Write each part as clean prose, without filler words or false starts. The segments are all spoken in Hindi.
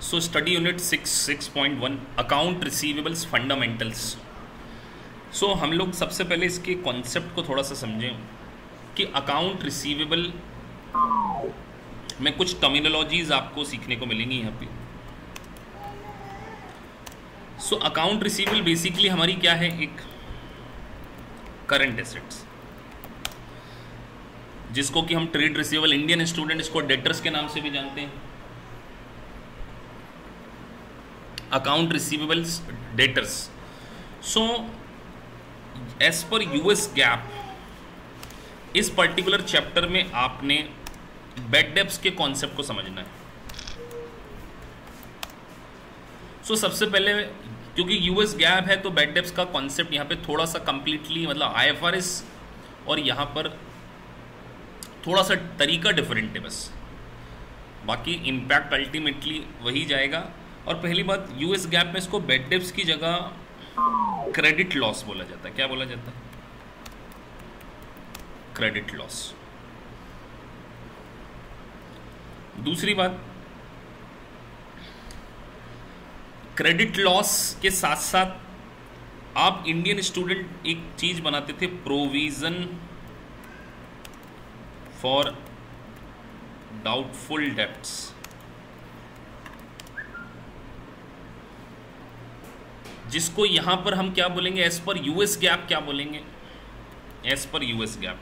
सो study unit 6.1 account receivables fundamentals. So हम लोग सबसे पहले इसके कॉन्सेप्ट को थोड़ा सा समझें कि अकाउंट रिसीवेबल में कुछ टर्मिनोलॉजीज आपको सीखने को मिलेंगी यहाँ पे। सो अकाउंट रिसीवेबल बेसिकली हमारी क्या है, एक करंट एसेट्स, जिसको कि हम ट्रेड रिसीवेबल, इंडियन स्टूडेंट इसको डेटर्स के नाम से भी जानते हैं। Account receivables debtors. So as per US GAAP इस पर्टिकुलर चैप्टर में आपने बैड डेब्ट्स के कॉन्सेप्ट को समझना है। सो सबसे पहले क्योंकि यूएस गैप है तो बैड डेब्ट्स का कॉन्सेप्ट यहाँ पे थोड़ा सा कंप्लीटली, मतलब आईएफआरएस और यहाँ पर थोड़ा सा तरीका डिफरेंट है बस, बाकी इम्पैक्ट अल्टीमेटली वही जाएगा। और पहली बात, यूएस गैप में इसको बैड डेब्ट्स की जगह क्रेडिट लॉस बोला जाता है। क्या बोला जाता है? Credit loss. दूसरी बात, क्रेडिट लॉस के साथ साथ आप इंडियन स्टूडेंट एक चीज बनाते थे, प्रोविजन फॉर डाउटफुल डेब्ट्स। जिसको यहां पर हम क्या बोलेंगे, एज पर यूएस गैप क्या बोलेंगे? As per US GAAP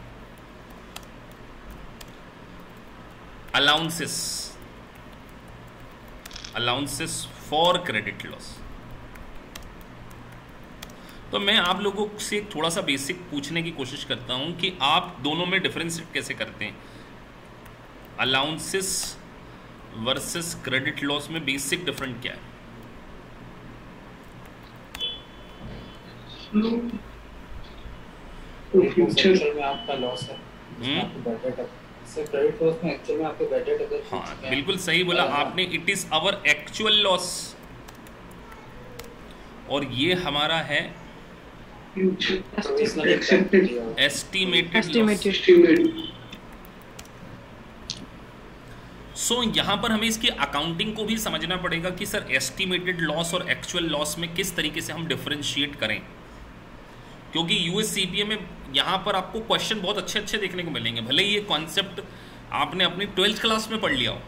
allowances, allowances for credit loss. तो मैं आप लोगों से थोड़ा सा बेसिक पूछने की कोशिश करता हूं कि आप दोनों में डिफरेंशिएट कैसे करते हैं। अलाउंसेस वर्सेस क्रेडिट लॉस में बेसिक डिफरेंट क्या है? फ्यूचर में आपका लॉस है, क्रेडिट लॉस में एक्चुअल में आपके बैड डेट अगर, हाँ बिल्कुल सही बोला आपने, it is our actual loss और ये हमारा है एस्टिमेटेड। सो यहाँ पर हमें इसकी अकाउंटिंग को भी समझना पड़ेगा कि सर एस्टिमेटेड लॉस और एक्चुअल लॉस में किस तरीके से हम डिफरेंशिएट करें, क्योंकि यूएससीपीए में यहाँ पर आपको क्वेश्चन बहुत अच्छे अच्छे देखने को मिलेंगे। भले ही ये कॉन्सेप्ट आपने अपनी 12th क्लास में पढ़ लिया हो,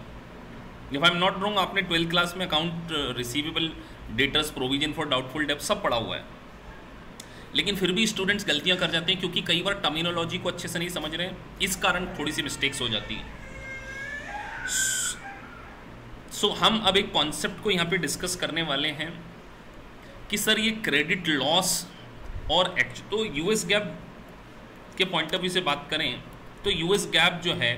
if I am not wrong, आपने 12th क्लास में account receivable, debtors, provision for doubtful डेब्ट सब पढ़ा हुआ है, लेकिन फिर भी स्टूडेंट्स गलतियाँ कर जाते हैं क्योंकि कई बार टर्मिनोलॉजी को अच्छे से नहीं समझ रहे हैं, इस कारण थोड़ी सी मिस्टेक्स हो जाती है। सो हम अब एक कॉन्सेप्ट को यहाँ पे डिस्कस करने वाले हैं कि सर ये क्रेडिट लॉस और तो यूएस गैप के पॉइंट ऑफ व्यू से बात करें तो यूएस गैप जो है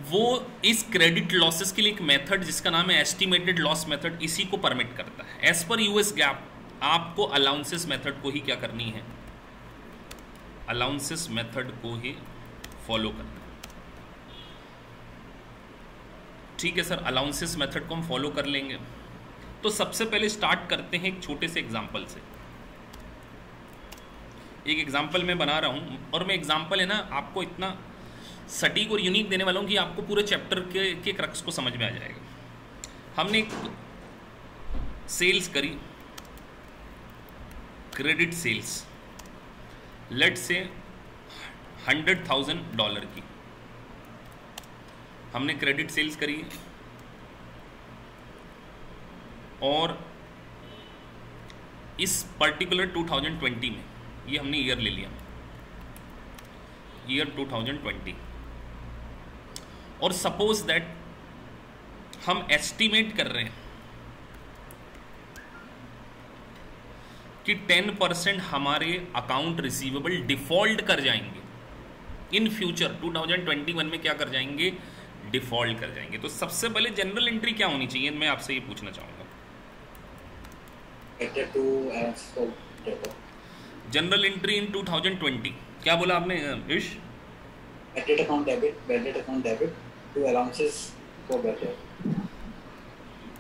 वो इस क्रेडिट लॉसेस के लिए एक मेथड जिसका नाम है एस्टिमेटेड लॉस मेथड, इसी को परमिट करता है। एज पर यूएस गैप आपको अलाउंसेस मेथड को ही क्या करनी है, अलाउंसेस मेथड को ही फॉलो करना है। ठीक है सर, अलाउंसेस मेथड को हम फॉलो कर लेंगे। तो सबसे पहले स्टार्ट करते हैं एक छोटे से एग्जांपल से। एक एग्जांपल मैं बना रहा हूं और मैं एग्जांपल है ना आपको इतना सटीक और यूनिक देने वाला हूं कि आपको पूरे चैप्टर के क्रक्स को समझ में आ जाएगा। हमने एक सेल्स करी, क्रेडिट सेल्स, लेट से $100,000 की हमने क्रेडिट सेल्स करी और इस पर्टिकुलर 2020 में, ये हमने ईयर ले लिया, ईयर 2020, और सपोज दैट हम एस्टिमेट कर रहे हैं कि 10% हमारे अकाउंट रिसीवेबल डिफॉल्ट कर जाएंगे इन फ्यूचर। 2021 में क्या कर जाएंगे? डिफॉल्ट कर जाएंगे। तो सबसे पहले जनरल एंट्री क्या होनी चाहिए, मैं आपसे ये पूछना चाहूंगा। जनरल एंट्री इन 2020 क्या बोला आपने ईश? Bad debt account debit to allowances for bad debt.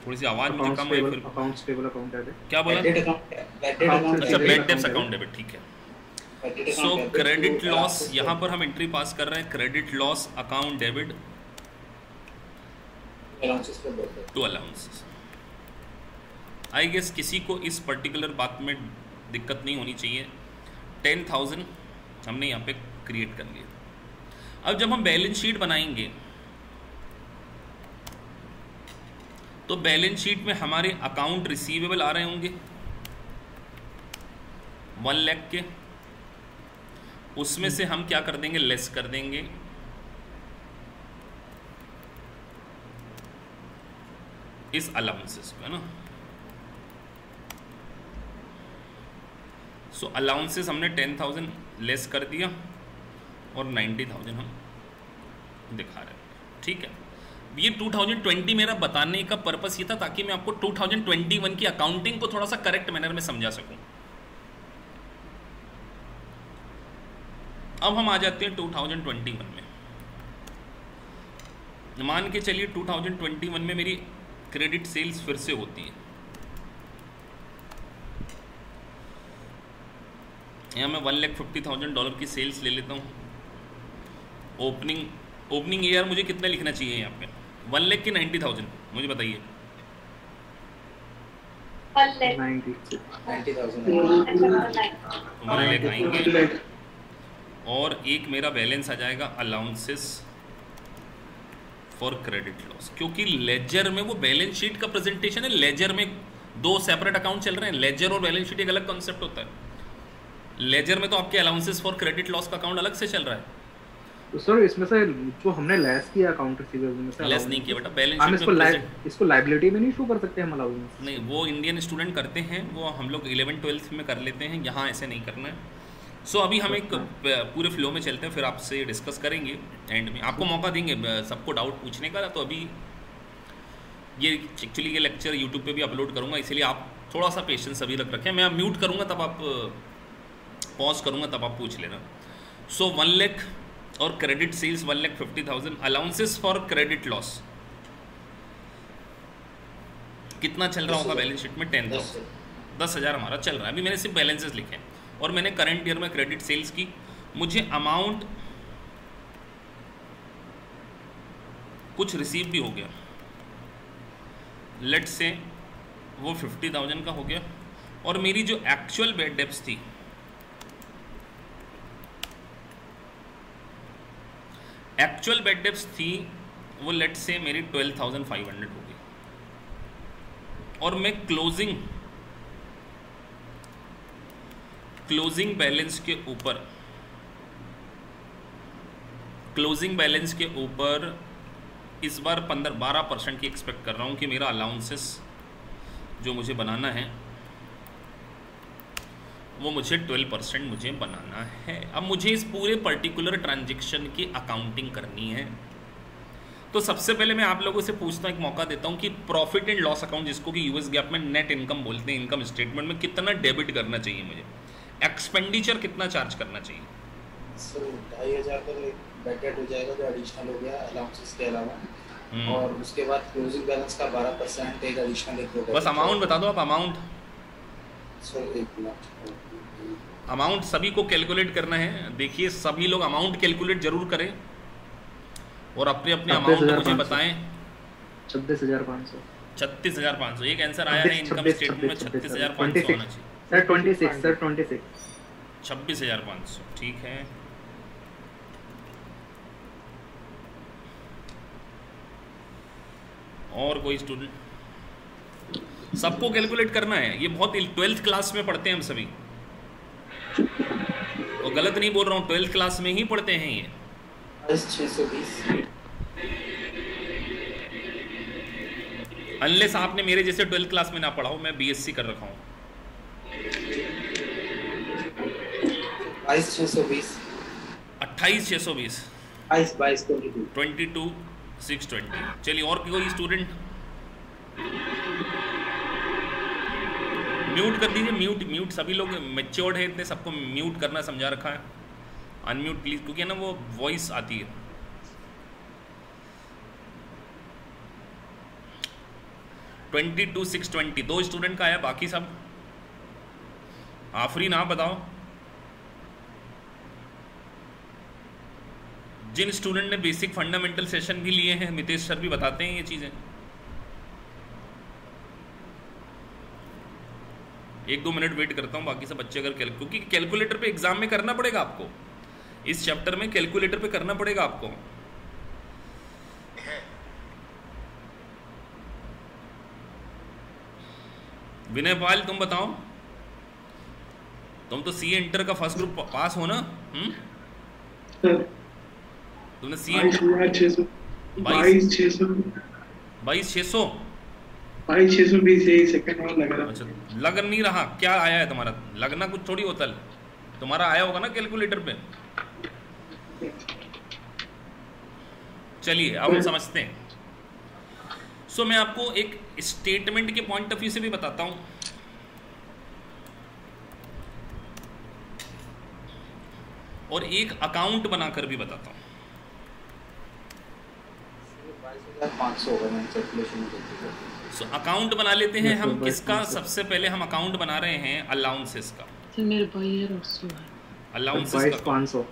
थोड़ी सी आवाज मुझे कम है, फिर अकाउंट्स पेबल अकाउंट डेबिट, क्या बोला? अच्छा, बैड डेट्स अकाउंट डेबिट, ठीक है। सो क्रेडिट लॉस, यहाँ पर हम एंट्री पास कर रहे हैं, credit loss account debit allowances for bad debt. 2 allowances. I guess किसी को इस पर्टिकुलर बात में दिक्कत नहीं होनी चाहिए। 10,000 हमने यहाँ पे क्रिएट कर लिया। अब जब हम बैलेंस शीट बनाएंगे तो बैलेंस शीट में हमारे अकाउंट रिसीवेबल आ रहे होंगे 1 लाख के, उसमें से हम क्या कर देंगे, लेस कर देंगे इस अलाउंसेस को, है ना। सो अलाउंसेस हमने 10,000 लेस कर दिया और 90,000 हम दिखा रहे हैं, ठीक है। ये 2020 मेरा बताने का पर्पस ये था ताकि मैं आपको 2021 की अकाउंटिंग को थोड़ा सा करेक्ट मैनर में समझा सकूं। अब हम आ जाते हैं 2021 में। मान के चलिए 2021 में मेरी क्रेडिट सेल्स फिर से होती है। यहाँ मैं $150,000 की सेल्स ले लेता हूँ। ओपनिंग ईयर मुझे कितना लिखना चाहिए यहाँ पे, 1 लाख की 90,000, मुझे बताइए। 90,000 लिखाएंगे और एक मेरा बैलेंस आ जाएगा अलाउंसेस फॉर क्रेडिट लॉस, क्योंकि लेजर में वो बैलेंस शीट का प्रेजेंटेशन है। लेजर में 2 सेपरेट अकाउंट चल रहे हैं। लेजर और बैलेंस शीट एक अलग कॉन्सेप्ट होता है। लेजर में तो आपके अलाउंसेस फॉर क्रेडिट लॉस का अकाउंट अलग से चल रहा है। तो सर इसमें से जो हमने लेस किया अकाउंट रिसीवेबल में से, लेस नहीं किया बेटा, बैलेंस हम शीट में इसको लायबिलिटी में नहीं शो कर सकते हम अलाउंस? नहीं, वो इंडियन स्टूडेंट करते हैं, वो हम लोग 11-12 में कर लेते हैं, यहाँ ऐसे नहीं करना है। सो अभी हम एक पूरे फ्लो में चलते हैं, फिर आपसे डिस्कस करेंगे एंड में, आपको मौका देंगे सबको डाउट पूछने का। तो अभी ये एक्चुअली ये लेक्चर यूट्यूब पे भी अपलोड करूँगा, इसीलिए आप थोड़ा सा पेशेंस अभी रखें। मैं म्यूट करूँगा तब आप पॉज करूँगा तब आप पूछ लेना। सो 1 लाख और credit sales 1,50,000, allowances for credit loss कितना चल रहा होगा बैलेंस शीट में? 10,000, 10,000 हमारा चल रहा है। अभी मैंने सिर्फ बैलेंसेस लिखे हैं और मैंने करंट ईयर में क्रेडिट सेल्स की। मुझे अमाउंट कुछ रिसीव भी हो गया, लेट से वो 50,000 का हो गया, और मेरी जो एक्चुअल बैड डेब्ट्स थी वो लेट से मेरी 12,500 हो गई, और मैं क्लोजिंग बैलेंस के ऊपर इस बार 12% की एक्सपेक्ट कर रहा हूँ कि मेरा अलाउंसेस जो मुझे बनाना है वो मुझे 12% मुझे बनाना है। अब मुझे इस पूरे पर्टिकुलर ट्रांजैक्शन की अकाउंटिंग करनी है। तो सबसे पहले मैं आप लोगों से पूछता हूँ, एक मौका देता हूँ कि प्रॉफिट एंड लॉस अकाउंट, जिसको कि यूएस गैप में नेट इनकम बोलते हैं, इनकम स्टेटमेंट में कितना डेबिट करना चाहिए मुझे, एक्सपेंडिचर कितना चार्ज करना चाहिए? सर 2,500 का बैड डेट हो जाएगा जो एडिशनल हो गया अलाउंसेस के अलावा, और उसके बाद क्लोजिंग बैलेंस का 12% एक एडिशनल एक होगा। बस अमाउंट बता दो आप। अमाउंट सर 1 लाख अमाउंट सभी को कैलकुलेट करना है। देखिए सभी लोग अमाउंट कैलकुलेट जरूर करें और अपने अपने अमाउंट मुझे बताएं। 36,500 36,500 एक आंसर आया है इनकम स्टेटमेंट में। 36,500 होना चाहिए सर। 26 26,500 ठीक है। और कोई स्टूडेंट? सबको कैलकुलेट करना है। ये बहुत 12th क्लास में पढ़ते हैं हम सभी, और गलत नहीं बोल रहा हूँ, 12th क्लास में ही पढ़ते हैं ये। 620 अनलेस आपने मेरे जैसे 12th क्लास में ना पढ़ा हो, मैं बीएससी कर रखा हूँ। 22,620 28,620 22,620। चलिए और कोई स्टूडेंट? म्यूट कर दीजिए, म्यूट सभी लोग मैच्योर्ड है इतने, सबको म्यूट करना समझा रखा है। अनम्यूट प्लीज, क्योंकि ना वो वॉइस आती है। $22,620 2 स्टूडेंट का आया, बाकी सब आफरीन आप बताओ। जिन स्टूडेंट ने बेसिक फंडामेंटल सेशन भी लिए हैं, मितेश सर भी बताते हैं ये चीज़ें। 1-2 मिनट वेट करता हूँ, बाकी सब बच्चे अगर क्योंकि कैलकुलेटर पे एग्जाम में करना पड़ेगा आपको, इस चैप्टर में कैलकुलेटर पे करना पड़ेगा आपको। विनय पाल तुम बताओ, तुम तो सीए इंटर का फर्स्ट ग्रुप पास हो ना? तुमने सीए 22,620 यही सेकंड में लग रहा। अच्छा, लग नहीं रहा, क्या आया है तुम्हारा? लगना कुछ थोड़ी होता है, तुम्हारा आया होगा ना कैलकुलेटर पे। चलिए अब हम समझते हैं। सो मैं आपको एक स्टेटमेंट के पॉइंट ऑफ व्यू से भी बताता हूं, और एक अकाउंट बनाकर भी बताता हूं। 22,500 होगा मैंने कैलकुलेशन की। सो अकाउंट बना लेते हैं हम। किसका? सबसे पहले हम अकाउंट बना रहे हैं अलाउंसेस का। अलाउंसेस का 500।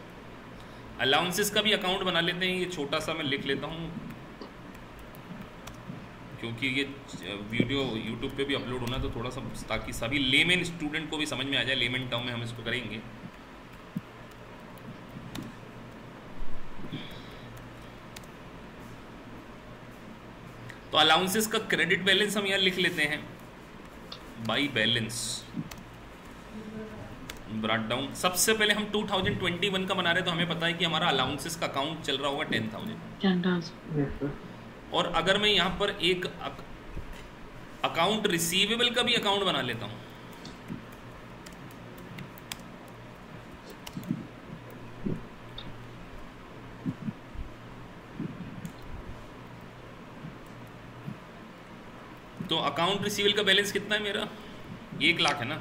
अलाउंसेस का भी अकाउंट बना लेते हैं। ये छोटा सा मैं लिख लेता हूँ, क्योंकि ये वीडियो यूट्यूब पे भी अपलोड होना है, तो थोड़ा सा ताकि सभी लेमेन स्टूडेंट को भी समझ में आ जाए। लेमेन टर्म में हम इसको करेंगे। तो अलाउंसेस का क्रेडिट बैलेंस हम यहाँ लिख लेते हैं बाई बैलेंस ब्रॉट डाउन। सबसे पहले हम 2021 का बना रहे हैं, तो हमें पता है कि हमारा अलाउंसेस का अकाउंट चल रहा होगा 10,000। और अगर मैं यहाँ पर एक अकाउंट रिसीवेबल का भी अकाउंट बना लेता हूँ, तो अकाउंट रिसीवेबल का बैलेंस कितना है मेरा? 1 लाख है ना।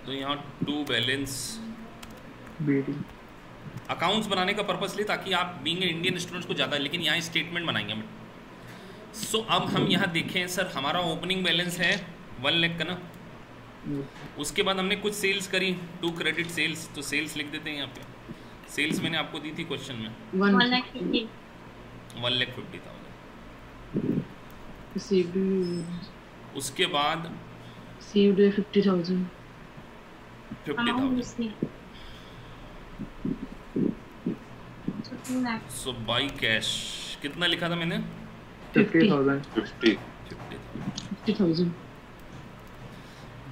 तो यहाँ टू बैलेंस अकाउंट्स बनाने का पर्पस लिए, ताकि आप बीइंग इंडियन स्टूडेंट्स को ज़्यादा, लेकिन यहाँ स्टेटमेंट बनाएंगे हम। सो अब हम यहाँ देखें सर, हमारा ओपनिंग बैलेंस है 1 लाख का ना। उसके बाद हमने कुछ सेल्स करी, 2 क्रेडिट सेल्स, तो सेल्स लिख देते हैं यहाँ पे। सेल्स मैंने आपको दी थी क्वेश्चन में 1,50,000। उसके बाद 50,000। सो बाई कैश कितना लिखा था मैंने? 50,000।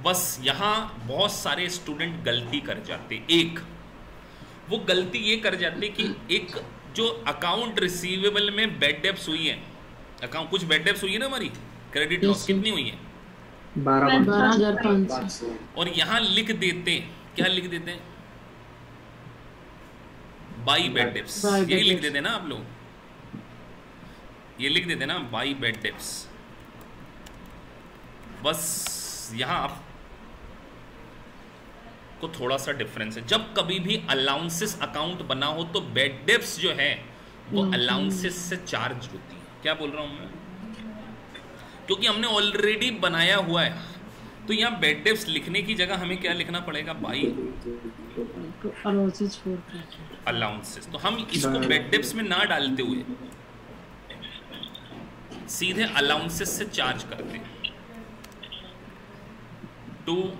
बस यहाँ बहुत सारे स्टूडेंट गलती कर जाते। एक वो गलती ये कर जाते कि एक जो अकाउंट रिसीवेबल में बैड डेब्ट्स हुई है, अकाउंट कुछ बैड डेब्ट्स हुई है ना हमारी, क्रेडिट लॉस कितनी हुई है? 12,500। और यहाँ लिख देते, क्या लिख देते? By bad debts. यही लिख देते ना आप लोग, ये लिख देते ना बाई बैड डेब्ट्स। बस यहाँ आप को थोड़ा सा डिफरेंस है। जब कभी भी अलाउंसेस अकाउंट बना हो, तो बैड डेब्ट्स जो है वो अलाउंसेस से चार्ज होती है। क्या बोल रहा हूं मैं? क्योंकि हमने ऑलरेडी बनाया हुआ है, तो यहाँ बैड डेब्ट्स लिखने की जगह हमें क्या लिखना पड़ेगा? By allowances. तो हम इसको बैड डेब्ट्स में ना डालते हुए सीधे अलाउंसेस से चार्ज करते हैं। To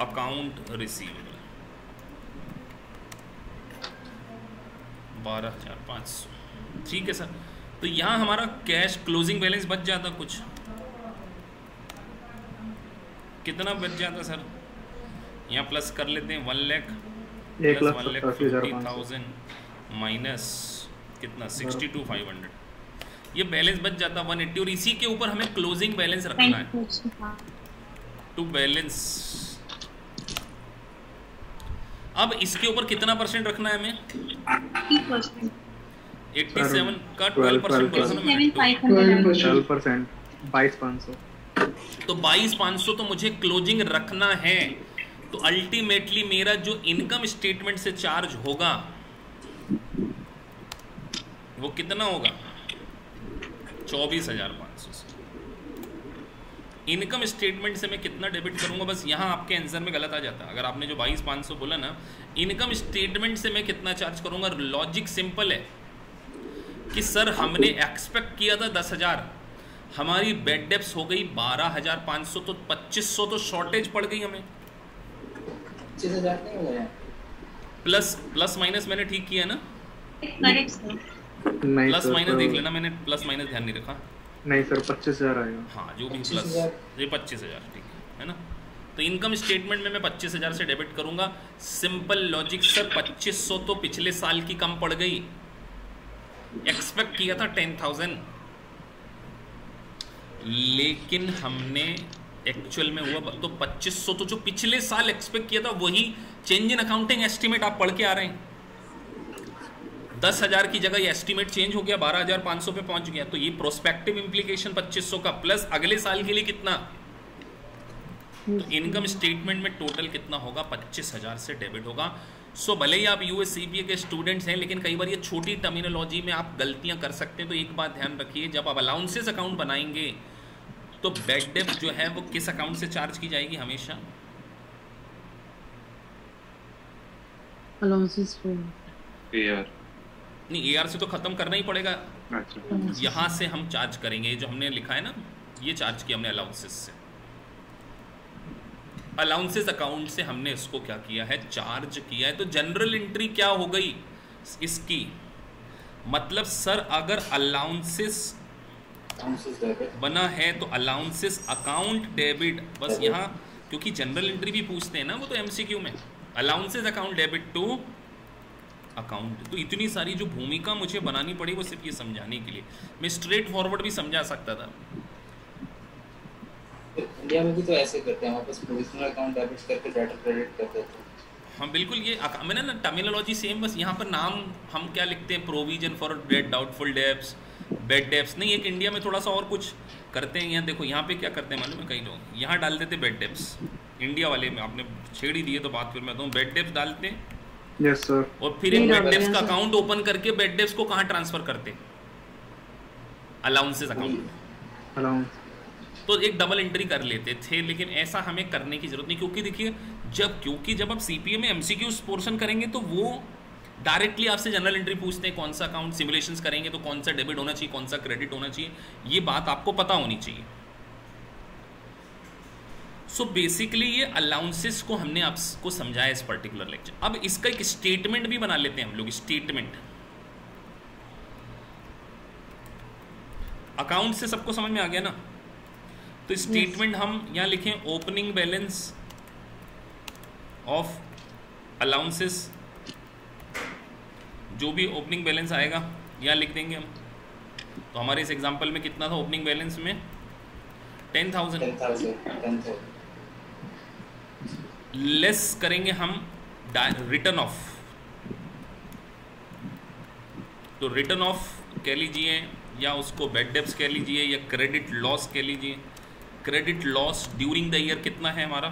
account receivable 12,500। ठीक है सर। तो यहाँ हमारा कैश क्लोजिंग बैलेंस बच जाता कुछ, कितना बच जाता सर? यहाँ प्लस कर लेते हैं 1,50,000 माइनस कितना 62,500, ये बैलेंस बच जाता 180। और इसी के ऊपर हमें क्लोजिंग बैलेंस रखना है टू बैलेंस। अब इसके ऊपर कितना परसेंट रखना है हमें? 87 का 12% बोला था ना मैंने। 12%, 22,500। तो 22,500 तो मुझे क्लोजिंग रखना है। तो अल्टीमेटली मेरा जो इनकम स्टेटमेंट से चार्ज होगा वो कितना होगा? 24,500 से। इनकम स्टेटमेंट से मैं कितना डेबिट करूंगा? बस यहाँ आपके आंसर में गलत आ जाता है। अगर आपने जो 22,500 बोला ना, इनकम स्टेटमेंट से मैं कितना चार्ज करूंगा? लॉजिक सिंपल है, कि सर हमने एक्सपेक्ट किया था 10,000, हमारी बेड डेप्स हो गई 12,500, तो 2,500 तो शॉर्टेज पड़ गई हमें। 25,000 नहीं हुए हैं। प्लस माइनस मैंने ठीक किया ना? नहीं प्लस सर, माइनस देख लेना, मैंने प्लस माइनस ध्यान नहीं रखा। नहीं सर 25,000 आएगा। हाँ जो भी 25,000 प्लस, ये 25,000 ठीक है ना? तो इनकम स्टेटमेंट में मैं 25,000 से डेबिट करूंगा। सिंपल लॉजिक सर, 2,500 तो पिछले साल की कम पड़ गई, एक्सपेक्ट किया था 10,000, लेकिन हमने एक्चुअल में हुआ तो 2,500, तो जो पिछले साल एक्सपेक्ट किया था वही चेंज इन अकाउंटिंग एस्टिमेट आप पढ़ के आ रहे हैं। 10,000 की जगह ये एस्टिमेट चेंज हो गया, 12,500 पे पहुंच गया। तो ये प्रोस्पेक्टिव इंप्लीकेशन 2,500 का, प्लस अगले साल के लिए कितना, तो इनकम स्टेटमेंट में टोटल कितना होगा, 25,000 से डेबिट होगा। सो भले ही आप यूएससीपीए के स्टूडेंट्स हैं, लेकिन कई बार ये छोटी टर्मिनोलॉजी में आप गलतियां कर सकते हैं। तो एक बात ध्यान रखिए, जब आप अलाउंसेस अकाउंट बनाएंगे तो बेड डेप्ट जो है वो किस अकाउंट से चार्ज की जाएगी हमेशा? Allowances for AR। नहीं, एआर से तो खत्म करना ही पड़ेगा, अच्छा यहां से हम चार्ज करेंगे। जो हमने लिखा है ना, ये चार्ज किया हमने अलाउंसेस से। अलाउंसेस अकाउंट से हमने इसको क्या किया है, चार्ज किया है। तो जनरल एंट्री क्या हो गई इसकी, मतलब सर अगर अलाउंसेस बना है तो अलाउंसेस अकाउंट डेबिट, बस यहाँ क्योंकि जनरल एंट्री भी पूछते हैं ना वो, तो एमसीक्यू में allowances account debit to account. तो इतनी सारी जो भूमिका मुझे बनानी पड़ी वो सिर्फ ये समझाने के लिए, मैं स्ट्रेट फॉरवर्ड भी समझा सकता था। इंडिया में भी तो ऐसे करते हैं, वापस प्रोविजनल अकाउंट डेबिट करके डेटर क्रेडिट कर देते हैं। हाँ बिल्कुल, ये मैंने ना टर्मिनोलॉजी सेम, बस यहाँ पर नाम हम क्या लिखते हैं, provision for debt doubtful debts, bad debts नहीं। एक इंडिया में थोड़ा सा और कुछ करते हैं। यहाँ देखो, यहाँ पे क्या करते हैं मालूम है, कई लोग यहाँ डाल देते बेड डेब्ट्स। इंडिया वाले में आपने छेड़ ही दिए तो बात फिर मैं बताऊँ, बेड डेब्ट्स डालते हैं। Yes sir. और फिर एक बेड डेब्ट्स का अकाउंट ओपन करके बेड डेब्ट्स को कहाँ ट्रांसफर करते, अलाउंसेस अकाउंट। अलाउंस तो एक डबल एंट्री कर लेते थे, लेकिन ऐसा हमें करने की जरूरत नहीं, क्योंकि देखिए जब आप सीपीए में एमसीक्यू पोर्शन करेंगे तो वो डायरेक्टली आपसे जनरल एंट्री पूछते हैं, कौन सा अकाउंट सिमुलेशंस करेंगे तो कौन सा डेबिट होना चाहिए, कौन सा क्रेडिट होना चाहिए, ये बात आपको पता होनी चाहिए। सो बेसिकली ये अलाउंसेस को हमने आपको समझाया इस पर्टिकुलर लेक्चर। अब इसका एक स्टेटमेंट भी बना लेते हैं हम लोग। स्टेटमेंट अकाउंट से सबको समझ में आ गया ना? तो स्टेटमेंट हम यहां लिखें, ओपनिंग बैलेंस ऑफ अलाउंसेस, जो भी ओपनिंग बैलेंस आएगा यहाँ लिख देंगे हम। तो हमारे इस एग्जांपल में कितना था ओपनिंग बैलेंस में, 10,000। लेस करेंगे हम रिटर्न ऑफ, तो रिटर्न ऑफ कह लीजिए, या उसको बेड डेब्ट्स कह लीजिए, या क्रेडिट लॉस कह लीजिए। Credit loss during the year कितना है हमारा,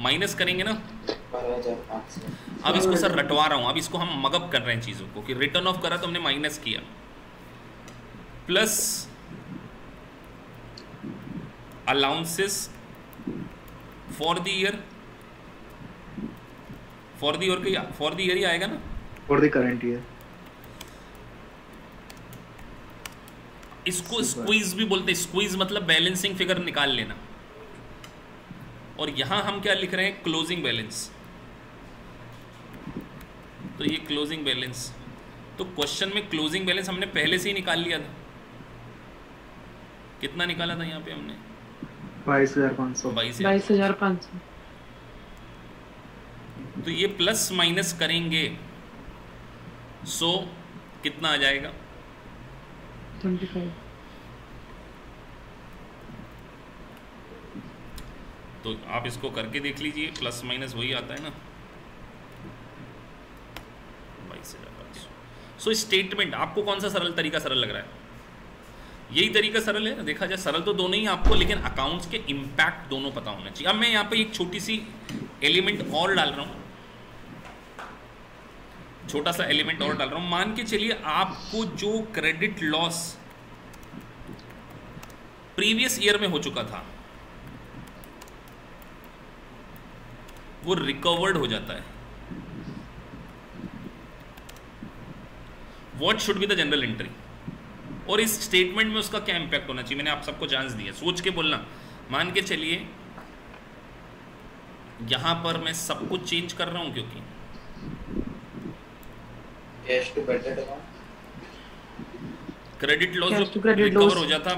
माइनस करेंगे ना। 12,500। अब इसको सर रटवा रहा हूँ, अब इसको हम मगअप कर रहे हैं चीज़ों को, कि रिटर्न ऑफ करा तो हमने माइनस किया, plus allowances for the year, for the year ही आएगा ना, फॉर द करंट ईयर। इसको स्क्वीज भी बोलते हैं। स्क्वीज मतलब बैलेंसिंग फिगर निकाल लेना। और यहां हम क्या लिख रहे हैं, क्लोजिंग बैलेंस। तो ये क्लोजिंग बैलेंस, तो क्वेश्चन में क्लोजिंग बैलेंस हमने पहले से ही निकाल लिया था। कितना निकाला था यहाँ पे हमने, 22,500। 22,500। तो ये प्लस माइनस करेंगे, सो कितना आ जाएगा, 25। तो आप इसको करके देख लीजिए, प्लस माइनस वही आता है ना, 22,500। सो स्टेटमेंट आपको कौन सा सरल तरीका सरल लग रहा है? यही तरीका सरल है। देखा जाए सरल तो दोनों ही आपको, लेकिन अकाउंट्स के इम्पैक्ट दोनों पता होना चाहिए। अब मैं यहाँ पे एक छोटी सी एलिमेंट और डाल रहा हूँ, छोटा सा एलिमेंट और डाल रहा हूँ। मान के चलिए आपको जो क्रेडिट लॉस प्रीवियस ईयर में हो चुका था वो रिकवर्ड हो जाता है। What should be the general entry? और इस स्टेटमेंट में उसका क्या इम्पैक्ट होना चाहिए, मैंने आप सबको चांस दिया, सोच के बोलना। मान के चलिए यहां पर मैं सब कुछ चेंज कर रहा हूं क्योंकि cash to bad debt account, credit loss Cash to जो credit रिकवर loss. हो जाता,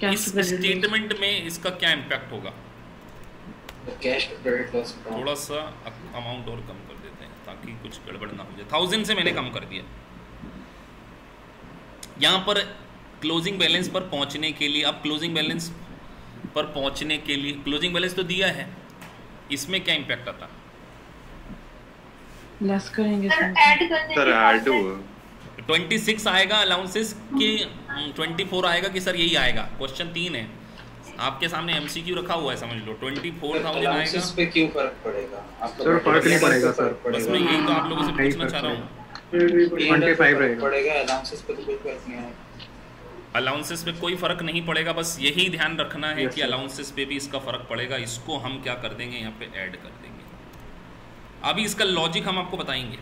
Cash इस to credit loss. स्टेटमेंट में इसका क्या इम्पैक्ट होगा। Cash to credit loss account. थोड़ा सा अमाउंट और कम कर देते हैं ताकि कुछ गड़बड़ ना हो जाए। 1000 से मैंने कम कर दिया। यहाँ पर क्लोजिंग बैलेंस पर पहुंचने के लिए, अब क्लोजिंग बैलेंस पर पहुंचने के लिए क्लोजिंग बैलेंस तो दिया है, इसमें क्या इम्पैक्ट आता। लेस करेंगे सर ऐड हुआ 26 आएगा अलाउंसेस कि 24 आएगा कि सर यही आएगा। क्वेश्चन 3 है आपके सामने, एमसीक्यू रखा हुआ है, समझ लो। 24,000 आएगा। इस पे क्यों फर्क पड़ेगा आपको? सर फर्क नहीं पड़ेगा सर, बस मैं यही तो आप लोगों से पूछना चाह रहा हूँ। 25 रहेगा पड़ेगा, अलाउंसेस पे तो कोई फर्क नहीं है। अलाउंसेस पे कोई फर्क नहीं पड़ेगा, बस यही ध्यान रखना है कि अलाउंसेस पे भी इसका फर्क पड़ेगा। इसको हम क्या कर देंगे, यहाँ पे ऐड कर देंगे। अभी इसका लॉजिक हम आपको बताएंगे।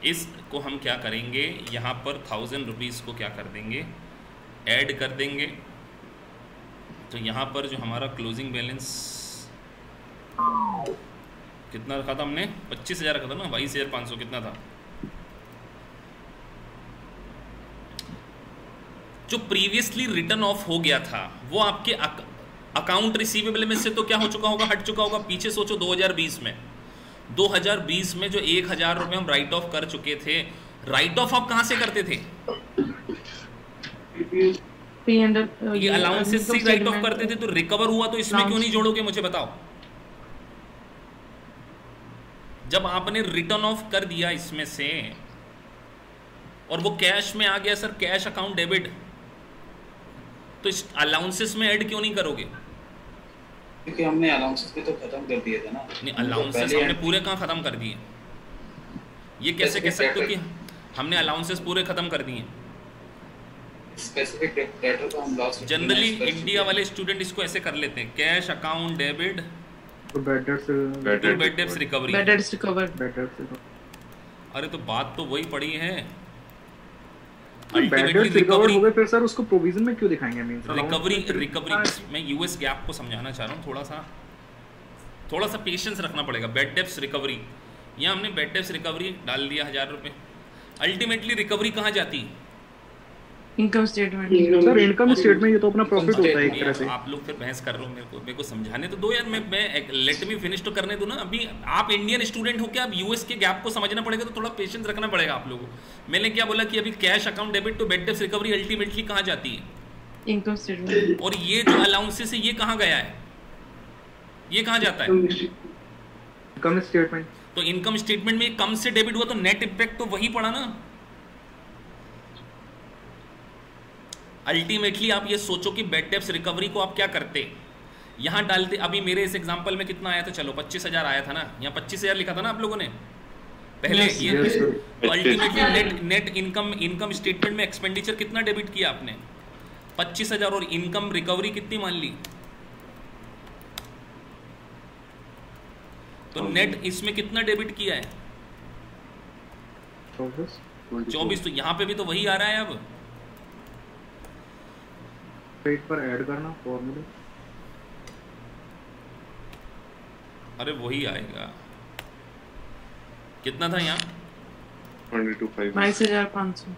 इसको हम क्या करेंगे, यहाँ पर 1000 रुपीज़ को क्या कर देंगे, ऐड कर देंगे। तो यहाँ पर जो हमारा क्लोजिंग बैलेंस कितना रखा था हमने, 25,000 रखा था ना, 22,500 कितना था। जो प्रीवियसली रिटर्न ऑफ हो गया था वो आपके अकाउंट रिसीवेबल में से तो क्या हो चुका होगा, हट चुका होगा। पीछे सोचो 2020 में जो 1,000 रुपये हम राइट ऑफ कर चुके थे, राइट ऑफ आप कहाँ से करते थे, ये अलाउंसेस से राइट ऑफ करते थे। तो रिकवर हुआ तो इसमें क्यों नहीं जोड़ोगे, मुझे बताओ। जब आपने रिटर्न ऑफ कर दिया इसमें से और वो कैश में आ गया, सर कैश अकाउंट डेबिट, तो इस अलाउंसेस में ऐड क्यों नहीं करोगे? क्योंकि हमने अलाउंसेस भी तो खत्म कर दिए थे ना। नहीं, अलाउंसेस हमने पूरे कहाँ खत्म कर दिए, ये कैसे कह सकते हो कि हमने अलाउंसेस पूरे खत्म कर दिए। स्पेसिफिक डेटर को हम लॉस, जनरली इंडिया वाले स्टूडेंट इसको ऐसे कर लेते हैं, कैश अकाउंट डेबिट तो बैड डेट्स रिकवरी। अरे तो बात तो वही पड़ी है, अल्टीमेटली रिकवर हो गए, फिर सर उसको प्रोविजन में क्यों दिखाएंगे? मींस रिकवरी मैं यूएस गैप को समझाना चाह रहा हूँ, थोड़ा सा पेशेंस रखना पड़ेगा। बेड डेप्स रिकवरी, यहाँ हमने बेड डेप्स रिकवरी डाल दिया 1000 रुपये। अल्टीमेटली रिकवरी कहाँ जाती, income statement. Sir income statement ये तो अपना प्रॉफिट होता है एक तरह से। आप लोग फिर बहस कर रहे हो, मेरे को समझाने तो दो यार, मैं लेट मी फिनिश तो करने दो ना। अभी आप इंडियन स्टूडेंट हो क्या, आप यूएस के गैप को समझना पड़ेगा, तो थोड़ा पेशेंस रखना पड़ेगा आप लोगों को। मैंने क्या बोला कि अभी cash account debit to bad debts recovery ultimately कहाँ जाती है, इनकम स्टेटमेंट। और ये जो अलाउंसेस है ये कहाँ गया है, ये कहाँ जाता है, इनकम स्टेटमेंट। तो इनकम स्टेटमेंट में कम से डेबिट हुआ तो नेट इम्पैक्ट तो वही पड़ा ना। अल्टीमेटली आप ये सोचो कि बेड डेप्स रिकवरी को आप क्या करते, यहां डालते। अभी मेरे इस एग्जांपल में कितना आया था, चलो 25,000 आया था ना, यहाँ 25,000 लिखा था ना आप लोगों ने पहले। तो अल्टीमेटली नेट इनकम स्टेटमेंट में एक्सपेंडिचर कितना डेबिट किया आपने, 25,000, और इनकम रिकवरी कितनी मान ली, तो नेट इसमें कितना डेबिट किया है, 24। तो यहाँ पे भी तो वही आ रहा है। अब पेट पर ऐड करना फॉर्मूला, अरे वही आएगा, कितना था यहाँ 22,500,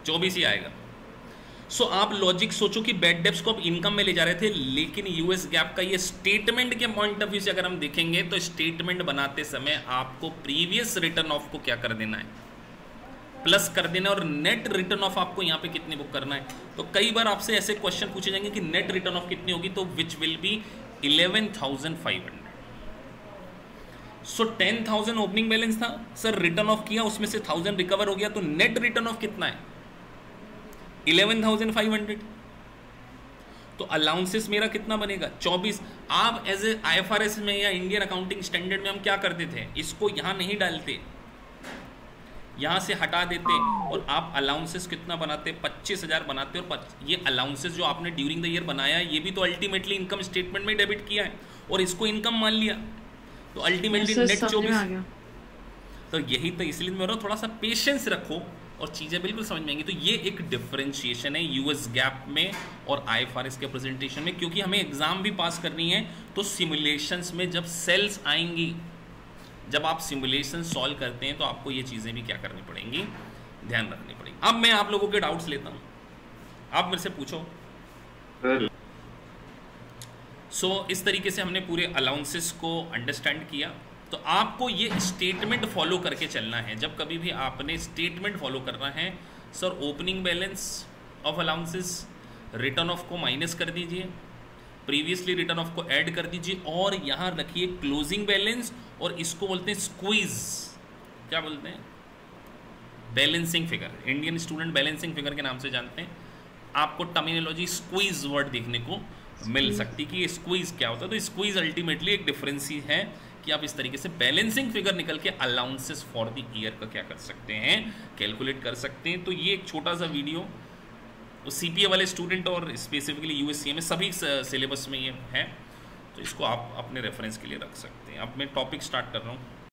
24 ही आएगा। सो आप लॉजिक सोचो कि बेड डेप्स को आप इनकम में ले जा रहे थे, लेकिन यूएस गैप का ये स्टेटमेंट के पॉइंट ऑफ व्यू से अगर हम देखेंगे तो स्टेटमेंट बनाते समय आपको प्रीवियस रिटर्न ऑफ को क्या कर देना है, प्लस कर देना, और नेट रिटर्न ऑफ आपको यहाँ पे कितनी बुक करना है। तो कई बार आपसे ऐसे क्वेश्चन पूछे जाएंगे कि नेट रिटर्न ऑफ कितनी होगी, तो which will be 11,500। So 10,000 opening balance था सर, रिटर्न ऑफ किया, उसमें से 1,000 रिकवर हो गया, तो नेट रिटर्न ऑफ कितना है 11,500। तो अलाउंसेस मेरा कितना बनेगा 24। आप एज ए IFRS में या इंडियन अकाउंटिंग स्टैंडर्ड में हम क्या करते थे, इसको यहाँ नहीं डालते, यहाँ से हटा देते, और आप अलाउंसेस कितना बनाते, 25,000 बनाते। और ये अलाउंसेस जो आपने ड्यूरिंग द ईयर बनाया, ये भी तो अल्टीमेटली इनकम स्टेटमेंट में डेबिट किया है और इसको इनकम मान लिया। तो अल्टीमेटली सर नेट समझ में आ गया। तो यही तो इसलिए मैं बोल रहा हूँ थोड़ा सा पेशेंस रखो और चीज़ें बिल्कुल समझ में आएंगी। तो ये एक डिफरेंशिएशन है यूएस गैप में और आईएफआरएस के प्रेजेंटेशन में, क्योंकि हमें एग्जाम भी पास करनी है। तो सिमुलेशंस में जब सेल्स आएंगी, जब आप सिमुलेशन सॉल्व करते हैं तो आपको ये चीज़ें भी क्या करनी पड़ेंगी, ध्यान रखनी पड़ेगी। अब मैं आप लोगों के डाउट्स लेता हूँ, आप मेरे से पूछो। सो इस तरीके से हमने पूरे अलाउंसेस को अंडरस्टैंड किया। तो आपको ये स्टेटमेंट फॉलो करके चलना है। जब कभी भी आपने स्टेटमेंट फॉलो करना है, sir opening balance of allowances, return of को माइनस कर दीजिए, प्रीवियसली रिटर्न ऑफ को ऐड कर दीजिए और यहाँ रखिए क्लोजिंग बैलेंस, और इसको बोलते हैं स्क्वीज। क्या बोलते हैं? Balancing figure. Indian student balancing figure के नाम से जानते हैं। आपको टर्मिनोलॉजी स्क्वीज वर्ड देखने को मिल सकती कि ये स्क्वीज क्या होता है। तो स्क्वीज अल्टीमेटली एक डिफरेंस ही है कि आप इस तरीके से बैलेंसिंग फिगर निकल के अलाउंसेस फॉर द ईयर का क्या कर सकते हैं, कैलकुलेट कर सकते हैं। तो ये एक छोटा सा वीडियो तो सीपीए वाले स्टूडेंट और स्पेसिफिकली यूएससीए में सभी सिलेबस में ये है, तो इसको आप अपने रेफरेंस के लिए रख सकते हैं। अब मैं टॉपिक स्टार्ट कर रहा हूँ।